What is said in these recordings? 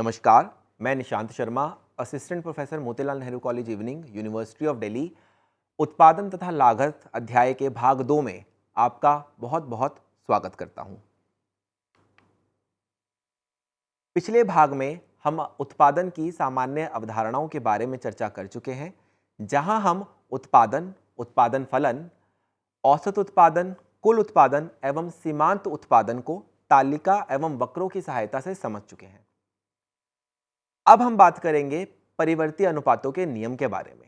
नमस्कार, मैं Nishant Sharma, assistant professor Motilal Nehru college evening, university of Delhi, उत्पादन तथा लागत अध्याय के भाग 2 में आपका बहुत बहुत स्वागत करता हूं। पिछले भाग में हम उत्पादन की सामान्य अवधारणाओं के बारे में चर्चा कर चुके हैं, जहां हम उत्पादन, उत्पादन फलन, औसत उत्पादन, कुल उत्पादन एवं सीमांत उत्पादन को तालिका एवं वक्रों की सहायता से समझ चुके हैं। अब हम बात करेंगे परिवर्ती अनुपातों के नियम के बारे में।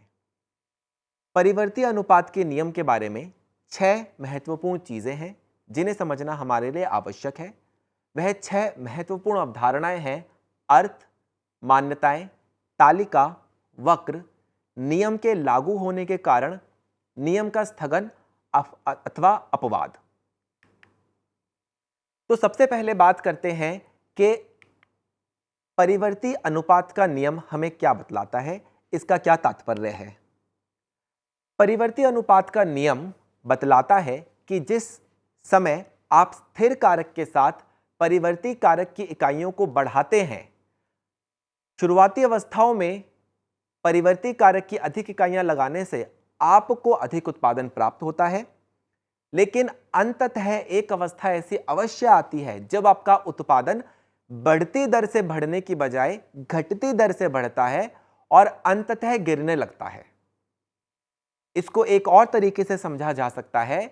परिवर्ती अनुपात के नियम के बारे में 6 महत्वपूर्ण चीजें हैं जिन्हें समझना हमारे लिए आवश्यक है। वह 6 महत्वपूर्ण अवधारणाएं हैं: अर्थ, मान्यताएं, तालिका, वक्र, नियम के लागू होने के कारण, नियम का स्थगन अथवा अपवाद। तो सबसे पहले बात करते हैं कि परिवर्ती अनुपात का नियम हमें क्या बतलाता है, इसका क्या तात्पर्य है। परिवर्ती अनुपात का नियम बतलाता है कि जिस समय आप स्थिर कारक के साथ परिवर्ती कारक की इकाइयों को बढ़ाते हैं, शुरुआती अवस्थाओं में परिवर्ती कारक की अधिक इकाइयां लगाने से आपको अधिक उत्पादन प्राप्त होता है, लेकिन अंततः एक अवस्था ऐसी अवश्य आती है जब आपका उत्पादन बढ़ती दर से बढ़ने की बजाय घटती दर से बढ़ता है और अंततः गिरने लगता है। इसको एक और तरीके से समझा जा सकता है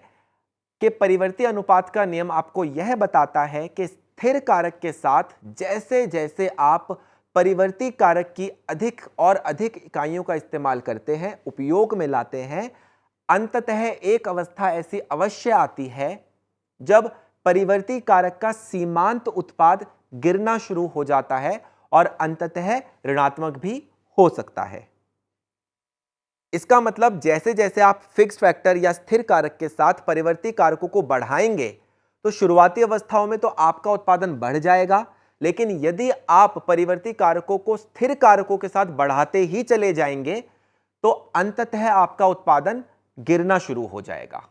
कि परिवर्ती अनुपात का नियम आपको यह बताता है कि स्थिर कारक के साथ जैसे जैसे आप परिवर्ती कारक की अधिक और अधिक इकाइयों का इस्तेमाल करते हैं, उपयोग में लाते हैं, अंततः एक अवस्था ऐसी अवश्य आती है जब परिवर्ती कारक का सीमांत उत्पाद गिरना शुरू हो जाता है और अंततः ऋणात्मक भी हो सकता है। इसका मतलब जैसे जैसे आप फिक्स्ड फैक्टर या स्थिर कारक के साथ परिवर्ती कारकों को बढ़ाएंगे तो शुरुआती अवस्थाओं में तो आपका उत्पादन बढ़ जाएगा, लेकिन यदि आप परिवर्ती कारकों को स्थिर कारकों के साथ बढ़ाते ही चले जाएंगे तो अंततः आपका उत्पादन गिरना शुरू हो जाएगा।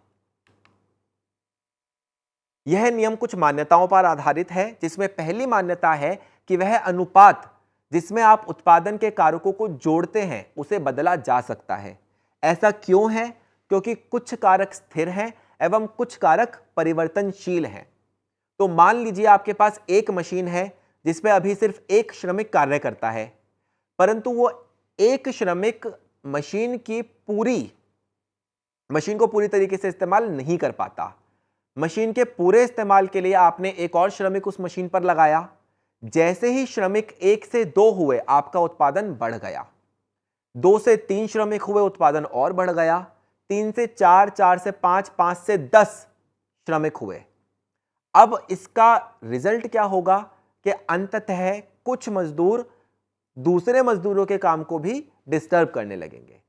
यह नियम कुछ मान्यताओं पर आधारित है, जिसमें पहली मान्यता है कि वह अनुपात जिसमें आप उत्पादन के कारकों को जोड़ते हैं उसे बदला जा सकता है। ऐसा क्यों है? क्योंकि कुछ कारक स्थिर हैं एवं कुछ कारक परिवर्तनशील हैं। तो मान लीजिए आपके पास एक मशीन है जिसमें अभी सिर्फ एक श्रमिक कार्य करता है, परंतु वो एक श्रमिक मशीन को पूरी तरीके से इस्तेमाल नहीं कर पाता। मशीन के पूरे इस्तेमाल के लिए आपने एक और श्रमिक उस मशीन पर लगाया। जैसे ही श्रमिक 1 से 2 हुए, आपका उत्पादन बढ़ गया। 2 से 3 श्रमिक हुए, उत्पादन और बढ़ गया। 3 से 4, 4 से 5, 5 से 10 श्रमिक हुए। अब इसका रिजल्ट क्या होगा कि अंततः कुछ मजदूर दूसरे मजदूरों के काम को भी डिस्टर्ब करने लगेंगे,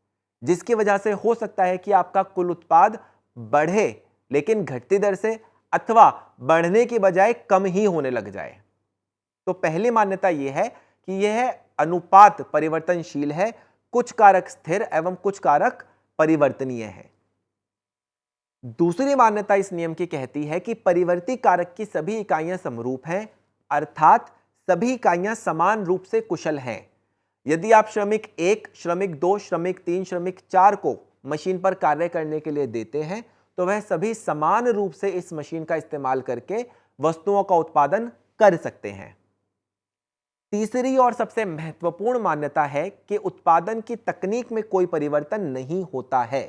जिसकी वजह से हो सकता है कि आपका कुल उत्पाद बढ़े लेकिन घटती दर से, अथवा बढ़ने की बजाय कम ही होने लग जाए। तो पहली मान्यता यह है कि यह अनुपात परिवर्तनशील है, कुछ कारक स्थिर एवं कुछ कारक परिवर्तनीय है। दूसरी मान्यता इस नियम की कहती है कि परिवर्ती कारक की सभी इकाइयां समरूप हैं, अर्थात सभी इकाइयां समान रूप से कुशल हैं। यदि आप श्रमिक 1, श्रमिक 2, श्रमिक 3, श्रमिक 4 को मशीन पर कार्य करने के लिए देते हैं तो वह सभी समान रूप से इस मशीन का इस्तेमाल करके वस्तुओं का उत्पादन कर सकते हैं। तीसरी और सबसे महत्वपूर्ण मान्यता है कि उत्पादन की तकनीक में कोई परिवर्तन नहीं होता है।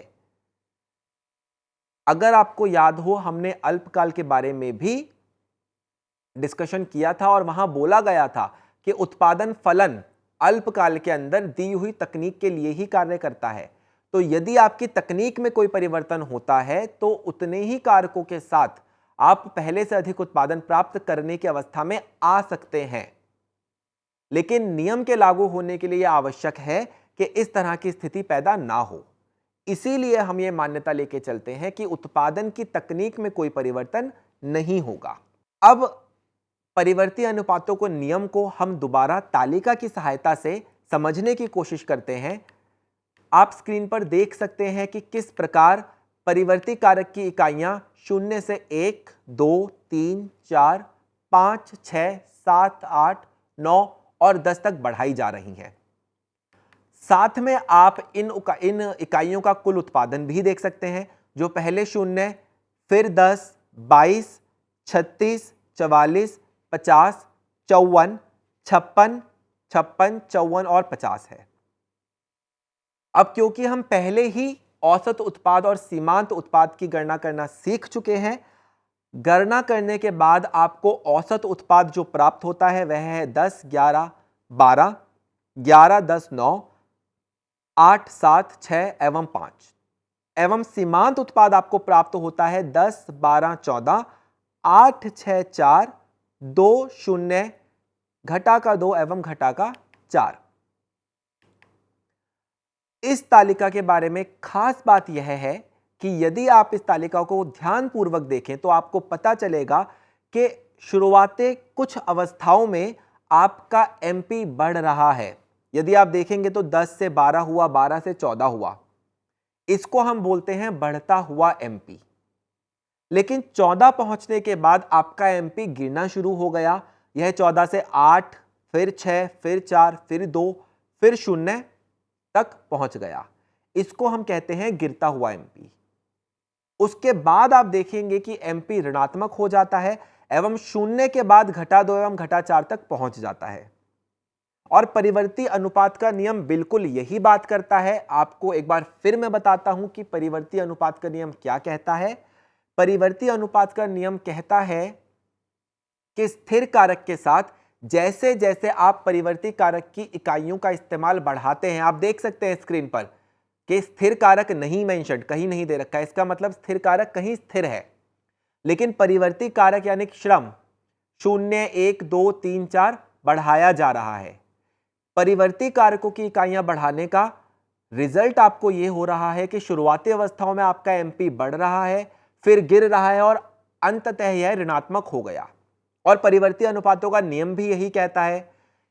अगर आपको याद हो, हमने अल्पकाल के बारे में भी डिस्कशन किया था और वहां बोला गया था कि उत्पादन फलन अल्पकाल के अंदर दी हुई तकनीक के लिए ही कार्य करता है। तो यदि आपकी तकनीक में कोई परिवर्तन होता है तो उतने ही कारकों के साथ आप पहले से अधिक उत्पादन प्राप्त करने की अवस्था में आ सकते हैं, लेकिन नियम के लागू होने के लिए यह आवश्यक है कि इस तरह की स्थिति पैदा ना हो। इसीलिए हम ये मान्यता लेके चलते हैं कि उत्पादन की तकनीक में कोई परिवर्तन नहीं होगा। अब परिवर्ती अनुपातों को नियम को हम दोबारा तालिका की सहायता से समझने की कोशिश करते हैं। आप स्क्रीन पर देख सकते हैं कि किस प्रकार परिवर्ती कारक की इकाइयां 0 से 1, 2, 3, 4, 5, 6, 7, 8, 9 और 10 तक बढ़ाई जा रही हैं। साथ में आप इन इकाइयों का कुल उत्पादन भी देख सकते हैं, जो पहले 0, फिर 10, 22, 36, 44, 50, 54, 56, 56, 54 और 50 है। अब क्योंकि हम पहले ही औसत उत्पाद और सीमांत उत्पाद की गणना करना सीख चुके हैं, गणना करने के बाद आपको औसत उत्पाद जो प्राप्त होता है वह है 10, 11, 12, 11, 10, 9, 8, 7, 6 एवं 5 एवं सीमांत उत्पाद आपको प्राप्त होता है 10, 12, 14, 8, 6, 4, 2, 0, घटा का 2 एवं घटा का 4। इस तालिका के बारे में खास बात यह है कि यदि आप इस तालिका को ध्यानपूर्वक देखें तो आपको पता चलेगा कि शुरुआती कुछ अवस्थाओं में आपका एमपी बढ़ रहा है। यदि आप देखेंगे तो 10 से 12 हुआ, 12 से 14 हुआ, इसको हम बोलते हैं बढ़ता हुआ एमपी। लेकिन 14 पहुंचने के बाद आपका एमपी गिरना शुरू हो गया। यह 14 से 8, फिर 6, फिर 4, फिर 2, फिर 0 तक पहुंच गया। इसको हम कहते हैं गिरता हुआ एमपी। उसके बाद आप देखेंगे कि एमपी ऋणात्मक हो जाता है एवं 0 के बाद घटा 2 एवं घटा 4 तक पहुंच जाता है। और परिवर्ती अनुपात का नियम बिल्कुल यही बात करता है। आपको एक बार फिर मैं बताता हूं कि परिवर्ती अनुपात का नियम क्या कहता है। परिवर्ती अनुपात का नियम कहता है कि स्थिर कारक के साथ जैसे जैसे आप परिवर्ती कारक की इकाइयों का इस्तेमाल बढ़ाते हैं, आप देख सकते हैं स्क्रीन पर कि स्थिर कारक नहीं मेंशन्ड, कहीं नहीं दे रखा है, इसका मतलब स्थिर कारक कहीं स्थिर है, लेकिन परिवर्ती कारक यानी श्रम 0, 1, 2, 3, 4 बढ़ाया जा रहा है। परिवर्ती कारकों की इकाइयां बढ़ाने का रिजल्ट आपको यह हो रहा है कि शुरुआती अवस्थाओं में आपका एमपी बढ़ रहा है, फिर गिर रहा है और अंततः यह ऋणात्मक हो गया। और परिवर्ती अनुपातों का नियम भी यही कहता है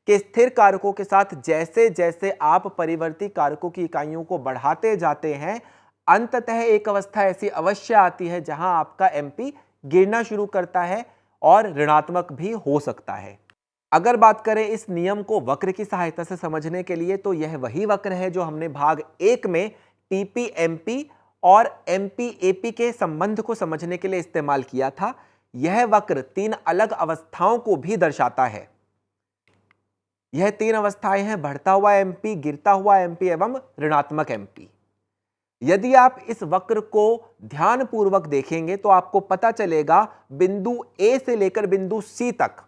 कि स्थिर कारकों के साथ जैसे जैसे आप परिवर्ती कारकों की इकाइयों को बढ़ाते जाते हैं, अंततः एक अवस्था ऐसी अवश्य आती है जहां आपका एमपी गिरना शुरू करता है और ऋणात्मक भी हो सकता है। अगर बात करें इस नियम को वक्र की सहायता से समझने के लिए, तो यह वही वक्र है जो हमने भाग 1 में टीपी एमपी और एमपी एपी के संबंध को समझने के लिए इस्तेमाल किया था। यह वक्र 3 अलग अवस्थाओं को भी दर्शाता है। यह 3 अवस्थाएं हैं, बढ़ता हुआ एमपी, गिरता हुआ एमपी एवं ऋणात्मक एमपी। यदि आप इस वक्र को ध्यानपूर्वक देखेंगे तो आपको पता चलेगा बिंदु ए से लेकर बिंदु सी तक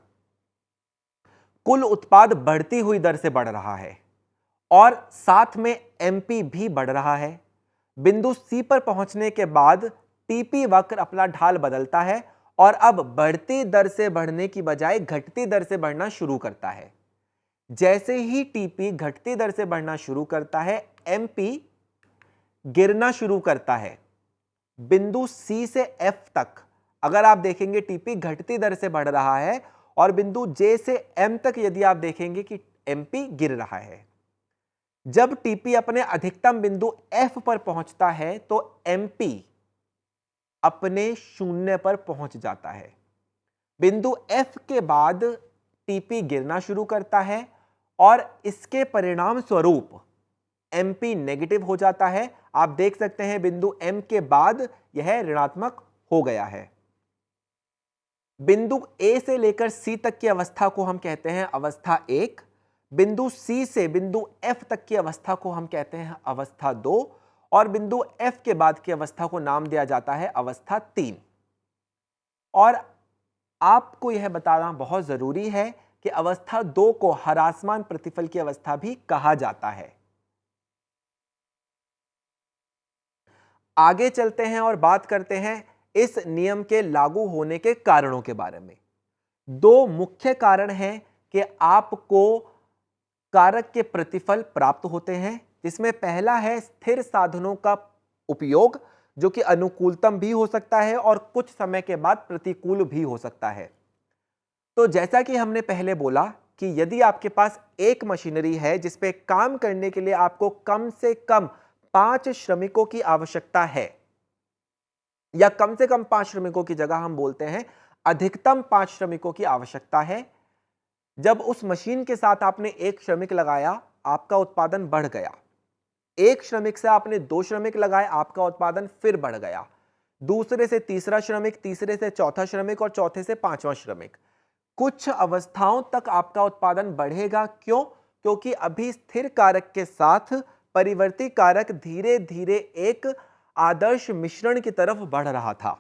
कुल उत्पाद बढ़ती हुई दर से बढ़ रहा है और साथ में एमपी भी बढ़ रहा है। बिंदु सी पर पहुंचने के बाद टीपी वक्र अपना ढाल बदलता है और अब बढ़ती दर से बढ़ने की बजाय घटती दर से बढ़ना शुरू करता है। जैसे ही टीपी घटती दर से बढ़ना शुरू करता है, एमपी गिरना शुरू करता है। बिंदु सी से एफ तक अगर आप देखेंगे टीपी घटती दर से बढ़ रहा है और बिंदु जे से एम तक यदि आप देखेंगे कि एमपी गिर रहा है। जब टीपी अपने अधिकतम बिंदु एफ पर पहुंचता है तो एमपी अपने 0 पर पहुंच जाता है। बिंदु एफ के बाद टीपी गिरना शुरू करता है और इसके परिणाम स्वरूप एमपी नेगेटिव हो जाता है। आप देख सकते हैं बिंदु एम के बाद यह ऋणात्मक हो गया है। बिंदु ए से लेकर सी तक की अवस्था को हम कहते हैं अवस्था 1। बिंदु सी से बिंदु एफ तक की अवस्था को हम कहते हैं अवस्था 2 और बिंदु एफ के बाद की अवस्था को नाम दिया जाता है अवस्था 3। और आपको यह बताना बहुत जरूरी है कि अवस्था 2 को ह्रासमान प्रतिफल की अवस्था भी कहा जाता है। आगे चलते हैं और बात करते हैं इस नियम के लागू होने के कारणों के बारे में। 2 मुख्य कारण हैं कि आपको कारक के प्रतिफल प्राप्त होते हैं, जिसमें पहला है स्थिर साधनों का उपयोग, जो कि अनुकूलतम भी हो सकता है और कुछ समय के बाद प्रतिकूल भी हो सकता है। तो जैसा कि हमने पहले बोला कि यदि आपके पास एक मशीनरी है जिस पे काम करने के लिए आपको कम से कम 5 श्रमिकों की आवश्यकता है, या कम से कम 5 श्रमिकों की जगह हम बोलते हैं अधिकतम 5 श्रमिकों की आवश्यकता है, जब उस मशीन के साथ आपने एक श्रमिक लगाया, आपका उत्पादन बढ़ गया। एक श्रमिक से आपने 2 श्रमिक लगाए, आपका उत्पादन फिर बढ़ गया। दूसरे से तीसरा श्रमिक, तीसरे से चौथा श्रमिक और चौथे से पांचवा श्रमिक। कुछ अवस्थाओं तक आपका उत्पादन बढ़ेगा। क्यों? क्योंकि अभी स्थिर कारक के साथ परिवर्ती कारक धीरे धीरे एक आदर्श मिश्रण की तरफ बढ़ रहा था।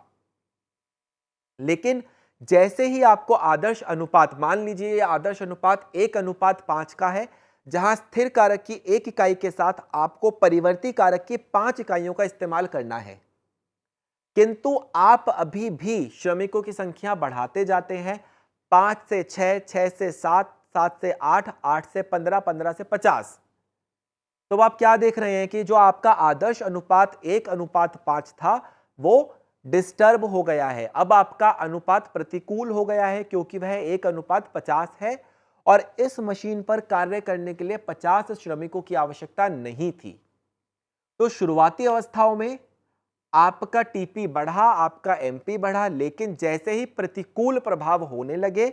लेकिन जैसे ही आपको आदर्श अनुपात, मान लीजिए ये आदर्श अनुपात 1:5 का है, जहां स्थिर कारक की 1 इकाई के साथ आपको परिवर्ती कारक की 5 इकाइयों का इस्तेमाल करना है, किंतु आप अभी भी श्रमिकों की संख्या बढ़ाते जाते हैं। 5 से 6, 6 से 7, 7 से 8, 8 से 15, 15 से 50। तो आप क्या देख रहे हैं कि जो आपका आदर्श अनुपात 1:5 था, वो डिस्टर्ब हो गया है। अब आपका अनुपात प्रतिकूल हो गया है, क्योंकि वह 1:50 है और इस मशीन पर कार्य करने के लिए 50 श्रमिकों की आवश्यकता नहीं थी। तो शुरुआती अवस्थाओं में आपका टीपी बढ़ा, आपका एमपी बढ़ा, लेकिन जैसे ही प्रतिकूल प्रभाव होने लगे,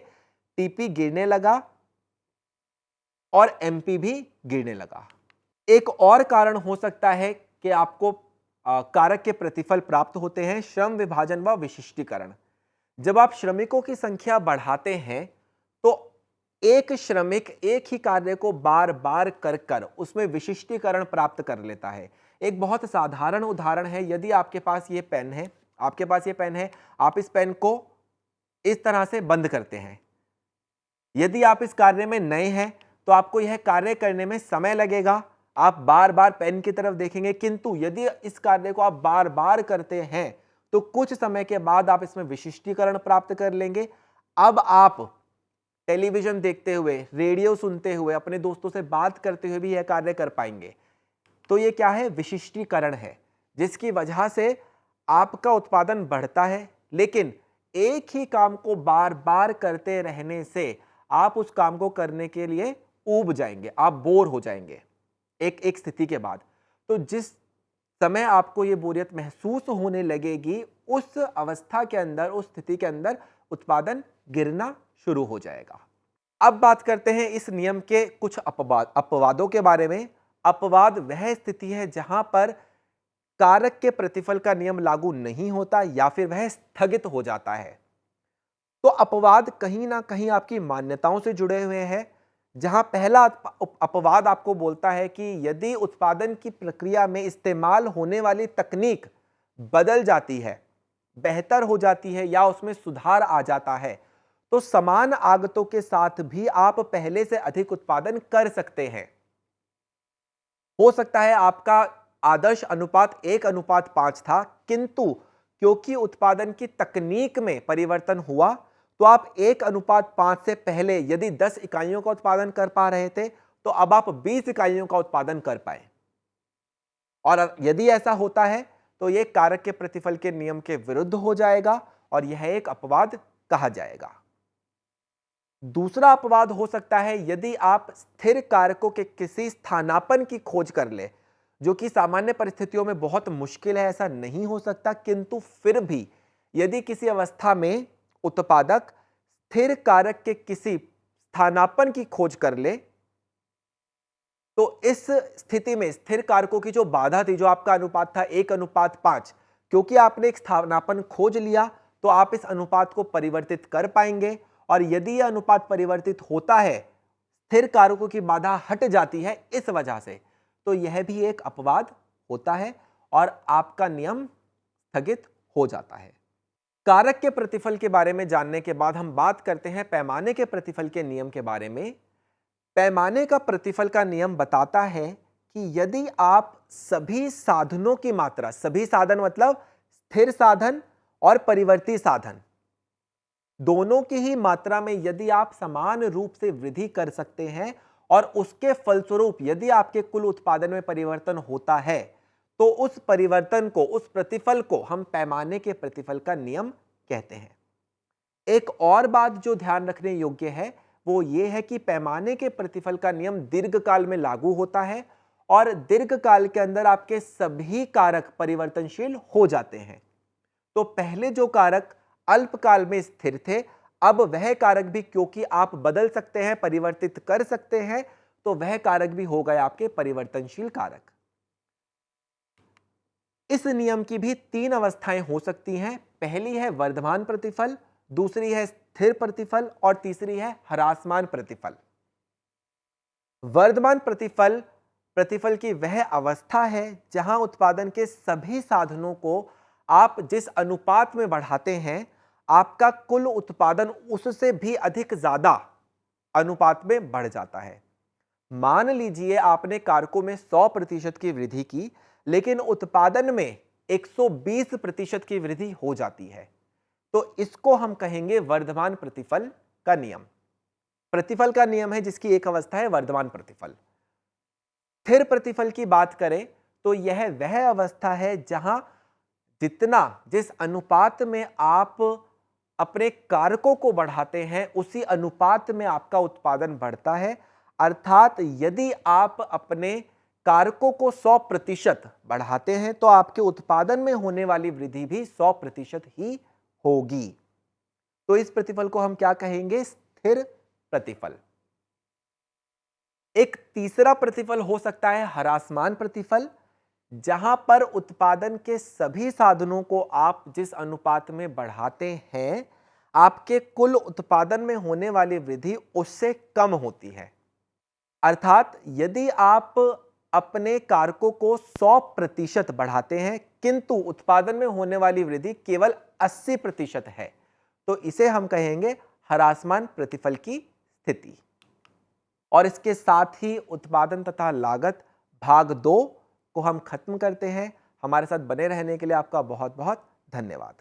टीपी गिरने लगा और एमपी भी गिरने लगा। एक और कारण हो सकता है कि आपको कारक के प्रतिफल प्राप्त होते हैं, श्रम विभाजन व विशिष्टीकरण। जब आप श्रमिकों की संख्या बढ़ाते हैं तो एक श्रमिक एक ही कार्य को बार बार कर कर उसमें विशिष्टीकरण प्राप्त कर लेता है। एक बहुत साधारण उदाहरण है, यदि आपके पास ये पेन है, आप इस पेन को इस तरह से बंद करते हैं। यदि आप इस कार्य में नए हैं तो आपको यह कार्य करने में समय लगेगा, आप बार बार पेन की तरफ देखेंगे, किंतु यदि इस कार्य को आप बार बार करते हैं तो कुछ समय के बाद आप इसमें विशिष्टीकरण प्राप्त कर लेंगे। अब आप टेलीविजन देखते हुए, रेडियो सुनते हुए, अपने दोस्तों से बात करते हुए भी यह कार्य कर पाएंगे। तो ये क्या है? विशिष्टीकरण है, जिसकी वजह से आपका उत्पादन बढ़ता है। लेकिन एक ही काम को बार बार करते रहने से आप उस काम को करने के लिए ऊब जाएंगे, आप बोर हो जाएंगे एक स्थिति के बाद। तो जिस समय आपको ये बोरियत महसूस होने लगेगी, उस अवस्था के अंदर, उस स्थिति के अंदर उत्पादन गिरना शुरू हो जाएगा। अब बात करते हैं इस नियम के कुछ अपवादों के बारे में। अपवाद वह स्थिति है जहां पर कारक के प्रतिफल का नियम लागू नहीं होता या फिर वह स्थगित हो जाता है। तो अपवाद कहीं ना कहीं आपकी मान्यताओं से जुड़े हुए हैं, जहां पहला अपवाद आपको बोलता है कि यदि उत्पादन की प्रक्रिया में इस्तेमाल होने वाली तकनीक बदल जाती है, बेहतर हो जाती है या उसमें सुधार आ जाता है, तो समान आगतों के साथ भी आप पहले से अधिक उत्पादन कर सकते हैं। हो सकता है आपका आदर्श अनुपात 1:5 था, किंतु क्योंकि उत्पादन की तकनीक में परिवर्तन हुआ, तो आप 1:5 से पहले यदि 10 इकाइयों का उत्पादन कर पा रहे थे, तो अब आप 20 इकाइयों का उत्पादन कर पाए। और यदि ऐसा होता है तो यह कारक के प्रतिफल के नियम के विरुद्ध हो जाएगा और यह एक अपवाद कहा जाएगा। दूसरा अपवाद हो सकता है यदि आप स्थिर कारकों के किसी स्थानापन्न की खोज कर ले, जो कि सामान्य परिस्थितियों में बहुत मुश्किल है, ऐसा नहीं हो सकता, किंतु फिर भी यदि किसी अवस्था में उत्पादक स्थिर कारक के किसी स्थानापन्न की खोज कर ले, तो इस स्थिति में स्थिर कारकों की जो बाधा थी, जो आपका अनुपात था 1:5, क्योंकि आपने एक स्थानापन्न खोज लिया तो आप इस अनुपात को परिवर्तित कर पाएंगे। और यदि यह अनुपात परिवर्तित होता है, स्थिर कारकों की बाधा हट जाती है इस वजह से, तो यह भी एक अपवाद होता है और आपका नियम स्थगित हो जाता है। कारक के प्रतिफल के बारे में जानने के बाद हम बात करते हैं पैमाने के प्रतिफल के नियम के बारे में। पैमाने का प्रतिफल का नियम बताता है कि यदि आप सभी साधनों की मात्रा, सभी साधन मतलब स्थिर साधन और परिवर्ती साधन, दोनों की ही मात्रा में यदि आप समान रूप से वृद्धि कर सकते हैं और उसके फलस्वरूप यदि आपके कुल उत्पादन में परिवर्तन होता है, तो उस परिवर्तन को, उस प्रतिफल को हम पैमाने के प्रतिफल का नियम कहते हैं। एक और बात जो ध्यान रखने योग्य है वो ये है कि पैमाने के प्रतिफल का नियम दीर्घकाल में लागू होता है और दीर्घकाल के अंदर आपके सभी कारक परिवर्तनशील हो जाते हैं। तो पहले जो कारक अल्पकाल में स्थिर थे, अब वह कारक भी, क्योंकि आप बदल सकते हैं, परिवर्तित कर सकते हैं, तो वह कारक भी हो गए आपके परिवर्तनशील कारक। इस नियम की भी 3 अवस्थाएं हो सकती हैं। पहली है वर्धमान प्रतिफल, दूसरी है स्थिर प्रतिफल और तीसरी है ह्रासमान प्रतिफल। वर्धमान प्रतिफल प्रतिफल की वह अवस्था है जहां उत्पादन के सभी साधनों को आप जिस अनुपात में बढ़ाते हैं, आपका कुल उत्पादन उससे भी अधिक ज्यादा अनुपात में बढ़ जाता है। मान लीजिए आपने कारकों में 100% की वृद्धि की, लेकिन उत्पादन में 120% की वृद्धि हो जाती है, तो इसको हम कहेंगे वर्धमान प्रतिफल का नियम। प्रतिफल का नियम है जिसकी एक अवस्था है वर्धमान प्रतिफल। स्थिर प्रतिफल की बात करें तो यह वह अवस्था है जहां जिस अनुपात में आप अपने कारकों को बढ़ाते हैं, उसी अनुपात में आपका उत्पादन बढ़ता है। अर्थात यदि आप अपने कारकों को 100% बढ़ाते हैं तो आपके उत्पादन में होने वाली वृद्धि भी 100% ही होगी। तो इस प्रतिफल को हम क्या कहेंगे? स्थिर प्रतिफल। एक तीसरा प्रतिफल हो सकता है ह्रासमान प्रतिफल, जहां पर उत्पादन के सभी साधनों को आप जिस अनुपात में बढ़ाते हैं, आपके कुल उत्पादन में होने वाली वृद्धि उससे कम होती है। अर्थात यदि आप अपने कारकों को 100% बढ़ाते हैं किंतु उत्पादन में होने वाली वृद्धि केवल 80% है, तो इसे हम कहेंगे ह्रासमान प्रतिफल की स्थिति। और इसके साथ ही उत्पादन तथा लागत भाग 2 को हम खत्म करते हैं। हमारे साथ बने रहने के लिए आपका बहुत बहुत धन्यवाद।